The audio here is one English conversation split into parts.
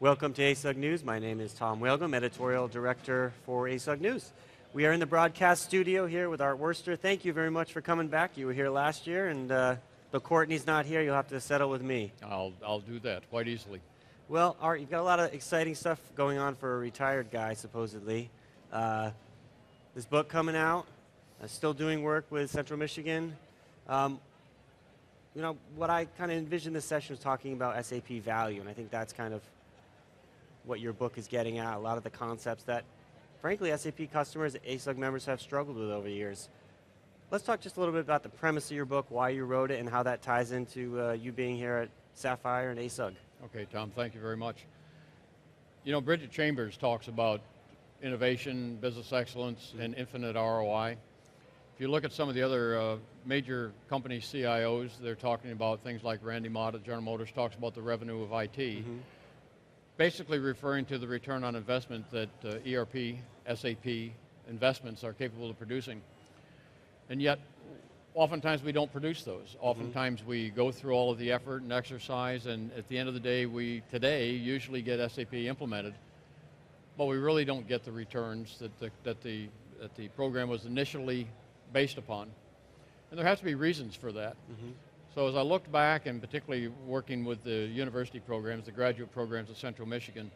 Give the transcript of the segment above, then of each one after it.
Welcome to ASUG News. My name is Tom Whalegum, Editorial Director for ASUG News. We are in the broadcast studio here with Art Worster. Thank you very much for coming back. You were here last year, and but Courtney's not here. You'll have to settle with me. I'll do that quite easily. Well, Art, you've got a lot of exciting stuff going on for a retired guy, supposedly. This book coming out, still doing work with Central Michigan. You know, what I kind of envisioned this session was talking about SAP Value, and I think that's kind of what your book is getting at, a lot of the concepts that, frankly, SAP customers, ASUG members have struggled with over the years. Let's talk just a little bit about the premise of your book, why you wrote it, and how that ties into you being here at Sapphire and ASUG. Okay, Tom, thank you very much. You know, Bridget Chambers talks about innovation, business excellence, and infinite ROI. If you look at some of the other major company CIOs, they're talking about things like Randy Mott at General Motors talks about the revenue of IT, basically referring to the return on investment that ERP, SAP investments are capable of producing. And yet, oftentimes we don't produce those. Oftentimes we go through all of the effort and exercise, and at the end of the day, we today usually get SAP implemented, but we really don't get the returns that the program was initially based upon. And there has to be reasons for that. So as I looked back, and particularly working with the university programs, the graduate programs at Central Michigan,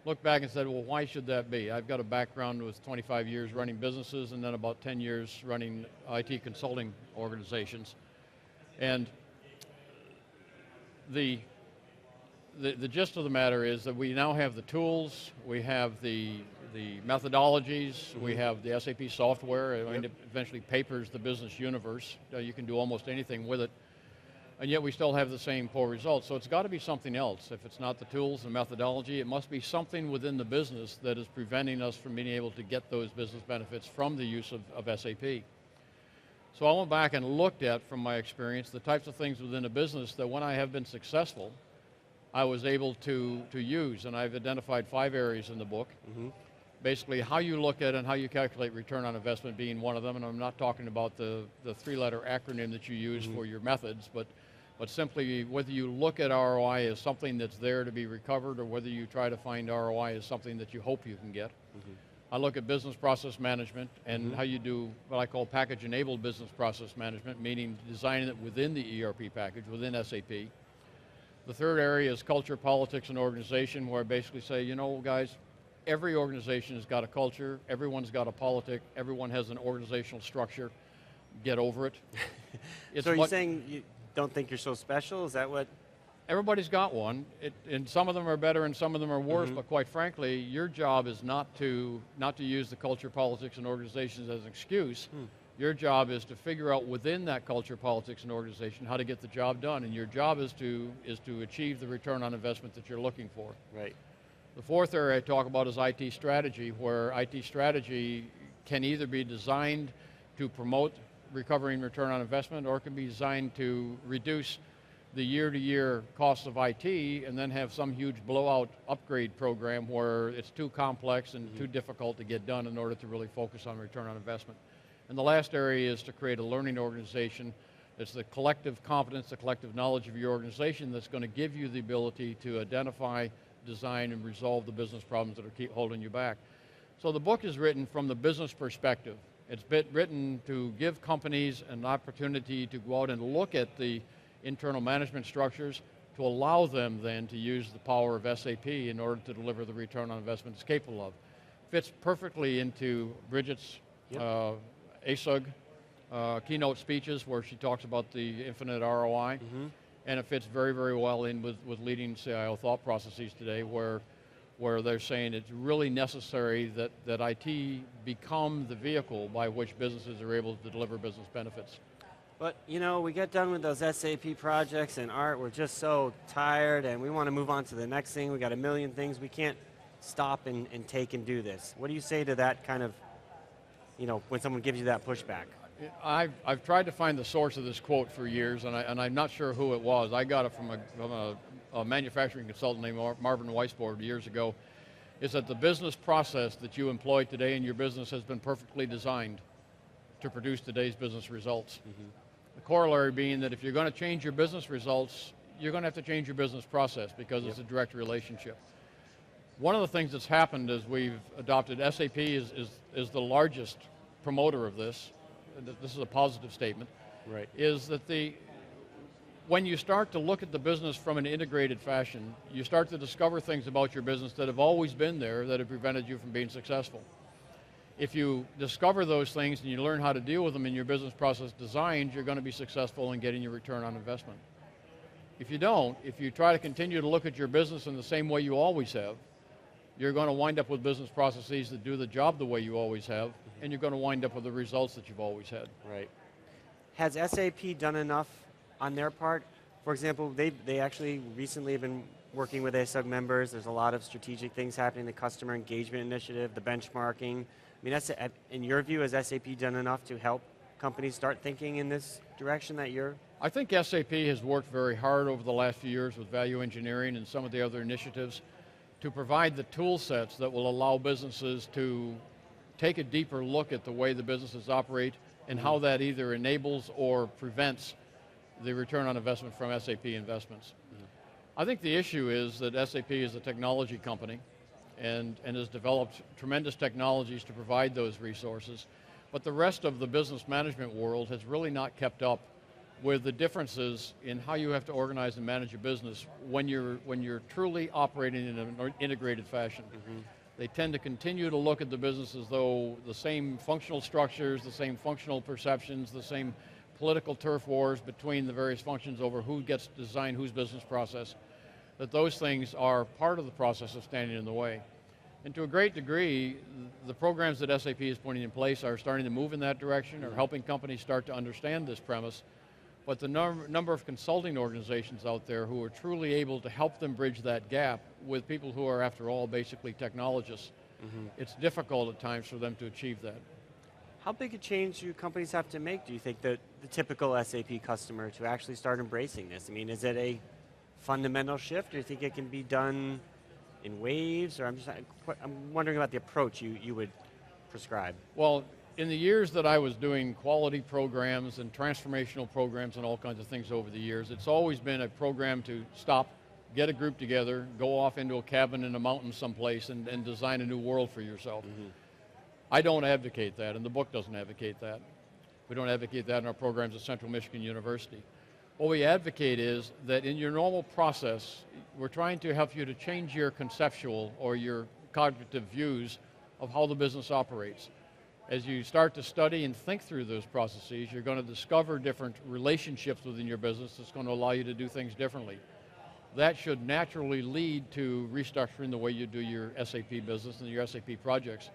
looked back and said, well, why should that be? I've got a background with 25 years running businesses and then about 10 years running IT consulting organizations. And the gist of the matter is that we now have the tools, we have the methodologies, we have the SAP software. I mean, it eventually papers the business universe. You can do almost anything with it. And yet we still have the same poor results. So it's got to be something else. If it's not the tools and methodology, it must be something within the business that is preventing us from being able to get those business benefits from the use of SAP. So I went back and looked at, from my experience, the types of things within a business that when I have been successful, I was able to use. And I've identified 5 areas in the book. Basically how you look at and how you calculate return on investment being one of them, and I'm not talking about the 3-letter acronym that you use for your methods, but simply whether you look at ROI as something that's there to be recovered or whether you try to find ROI as something that you hope you can get. I look at business process management and how you do what I call package-enabled business process management, meaning designing it within the ERP package, within SAP. The third area is culture, politics, and organization, where I basically say, you know, guys, every organization has got a culture, everyone's got a politic, everyone has an organizational structure. Get over it. So are you saying you don't think you're so special? Is that what? Everybody's got one, and some of them are better and some of them are worse, but quite frankly, your job is not to use the culture, politics, and organizations as an excuse. Your job is to figure out within that culture, politics, and organization how to get the job done, and your job is to achieve the return on investment that you're looking for. Right. The fourth area I talk about is IT strategy, where IT strategy can either be designed to promote recovering return on investment, or it can be designed to reduce the year-to-year costs of IT and then have some huge blowout upgrade program where it's too complex and too difficult to get done in order to really focus on return on investment. And the last area is to create a learning organization. It's the collective competence, the collective knowledge of your organization that's going to give you the ability to identify, design, and resolve the business problems that are keep holding you back. So the book is written from the business perspective. It's written to give companies an opportunity to go out and look at the internal management structures to allow them then to use the power of SAP in order to deliver the return on investment it's capable of. Fits perfectly into Bridget's ASUG keynote speeches where she talks about the infinite ROI, and it fits very, very well in with leading CIO thought processes today where they're saying it's really necessary that IT become the vehicle by which businesses are able to deliver business benefits. But you know, we get done with those SAP projects and Art, we're just so tired and we want to move on to the next thing. We got a million things. We can't stop and take and do this. What do you say to that kind of, you know, when someone gives you that pushback? I've tried to find the source of this quote for years, and I'm not sure who it was. I got it from a manufacturing consultant named Marvin Weisbord years ago. Is that the business process that you employ today in your business has been perfectly designed to produce today's business results. The corollary being that if you're going to change your business results, you're going to have to change your business process because it's a direct relationship. One of the things that's happened as we've adopted, SAP is the largest promoter of this, and this is a positive statement, Right. is that when you start to look at the business from an integrated fashion, you start to discover things about your business that have always been there that have prevented you from being successful. If you discover those things and you learn how to deal with them in your business process designs, you're going to be successful in getting your return on investment. If you don't, if you try to continue to look at your business in the same way you always have, you're going to wind up with business processes that do the job the way you always have, and you're going to wind up with the results that you've always had. Right. Has SAP done enough on their part? For example, they actually recently have been working with ASUG members. There's a lot of strategic things happening, the customer engagement initiative, the benchmarking. I mean, in your view, has SAP done enough to help companies start thinking in this direction that you're? I think SAP has worked very hard over the last few years with value engineering and some of the other initiatives to provide the tool sets that will allow businesses to take a deeper look at the way the businesses operate and how that either enables or prevents the return on investment from SAP investments. I think the issue is that SAP is a technology company and has developed tremendous technologies to provide those resources, but the rest of the business management world has really not kept up with the differences in how you have to organize and manage a business when you're truly operating in an integrated fashion. They tend to continue to look at the business as though the same functional structures, the same functional perceptions, the same political turf wars between the various functions over who gets to design whose business process, that those things are part of the process of standing in the way. And to a great degree, the programs that SAP is putting in place are starting to move in that direction, or helping companies start to understand this premise. But the number of consulting organizations out there who are truly able to help them bridge that gap with people who are, after all, basically technologists, it's difficult at times for them to achieve that. How big a change do companies have to make, do you think, the typical SAP customer to actually start embracing this? I mean, is it a fundamental shift, or do you think it can be done in waves? Or I'm wondering about the approach you would prescribe. Well, in the years that I was doing quality programs and transformational programs and all kinds of things over the years, it's always been a program to stop, get a group together, go off into a cabin in a mountain someplace and design a new world for yourself. I don't advocate that, and the book doesn't advocate that. We don't advocate that in our programs at Central Michigan University. What we advocate is that in your normal process, we're trying to help you to change your conceptual or your cognitive views of how the business operates. As you start to study and think through those processes, you're going to discover different relationships within your business that's going to allow you to do things differently. That should naturally lead to restructuring the way you do your SAP business and your SAP projects.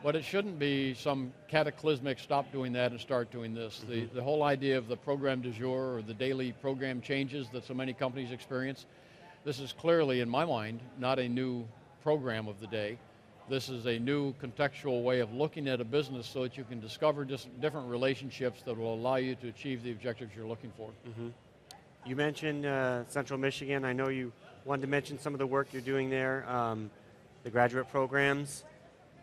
But it shouldn't be some cataclysmic stop doing that and start doing this. The whole idea of the program du jour or the daily program changes that so many companies experience, this is clearly, in my mind, not a new program of the day. This is a new contextual way of looking at a business so that you can discover different relationships that will allow you to achieve the objectives you're looking for. You mentioned Central Michigan. I know you wanted to mention some of the work you're doing there, the graduate programs.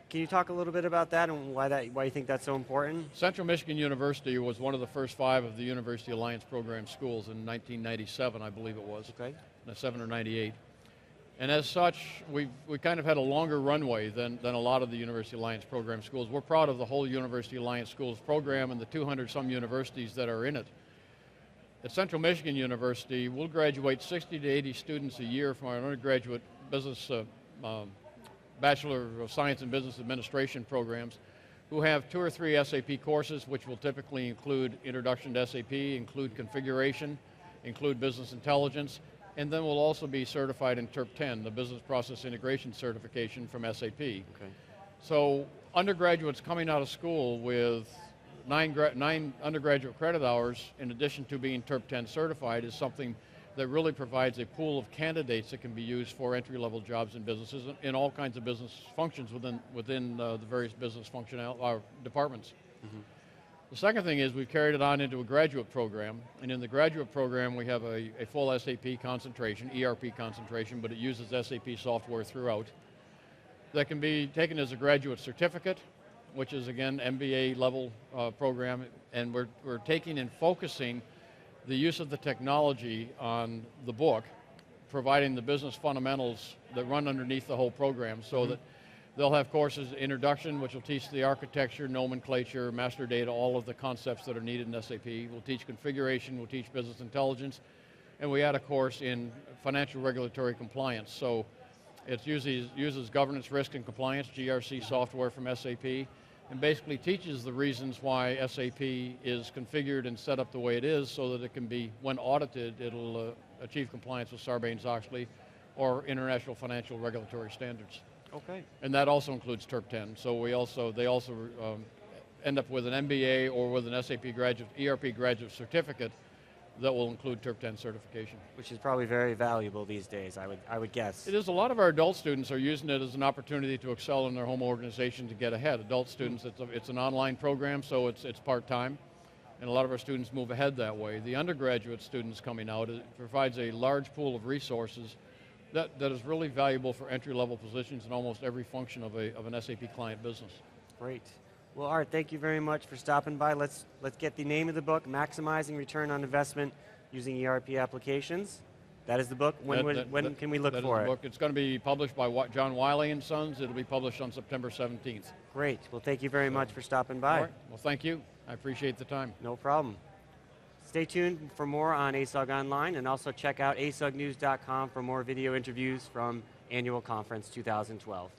Can you talk a little bit about that and why you think that's so important? Central Michigan University was one of the first 5 of the University Alliance Program schools in 1997, I believe it was. Okay. 7 or 98. And as such, we kind of had a longer runway than a lot of the University Alliance Program schools. We're proud of the whole University Alliance Schools program and the 200-some universities that are in it. At Central Michigan University, we'll graduate 60 to 80 students a year from our undergraduate business, Bachelor of Science in Business Administration programs who have 2 or 3 SAP courses, which will typically include Introduction to SAP, include Configuration, include Business Intelligence, and then we'll also be certified in TERP 10, the Business Process Integration certification from SAP. Okay. So undergraduates coming out of school with 9 undergraduate credit hours in addition to being TERP 10 certified is something that really provides a pool of candidates that can be used for entry-level jobs in businesses in all kinds of business functions within the various business departments. The second thing is we've carried it on into a graduate program, and in the graduate program we have a full SAP concentration, ERP concentration, but it uses SAP software throughout, that can be taken as a graduate certificate, which is again MBA level program, and we're taking and focusing the use of the technology on the book providing the business fundamentals that run underneath the whole program, so that they'll have courses, introduction, which will teach the architecture, nomenclature, master data, all of the concepts that are needed in SAP. We'll teach configuration, we'll teach business intelligence, and we add a course in financial regulatory compliance. So it uses governance, risk, and compliance, GRC software from SAP, and basically teaches the reasons why SAP is configured and set up the way it is, so that it can be, when audited, it'll achieve compliance with Sarbanes-Oxley or international financial regulatory standards. Okay. And that also includes TERP 10. So they also end up with an MBA or with an SAP ERP graduate certificate that will include TERP 10 certification. Which is probably very valuable these days, I would guess. It is. A lot of our adult students are using it as an opportunity to excel in their home organization to get ahead. Adult students, it's an online program, so it's part-time, and a lot of our students move ahead that way. The undergraduate students coming out, it provides a large pool of resources that is really valuable for entry-level positions in almost every function of an SAP client business. Great. Well, Art, thank you very much for stopping by. Let's get the name of the book, Maximizing Return on Investment Using ERP Applications. That is the book. When can we look for it? Book. It's going to be published by John Wiley & Sons. It'll be published on September 17th. Great. Well, thank you very much for stopping by. All right. Well, thank you. I appreciate the time. No problem. Stay tuned for more on ASUG Online, and also check out asugnews.com for more video interviews from Annual Conference 2012.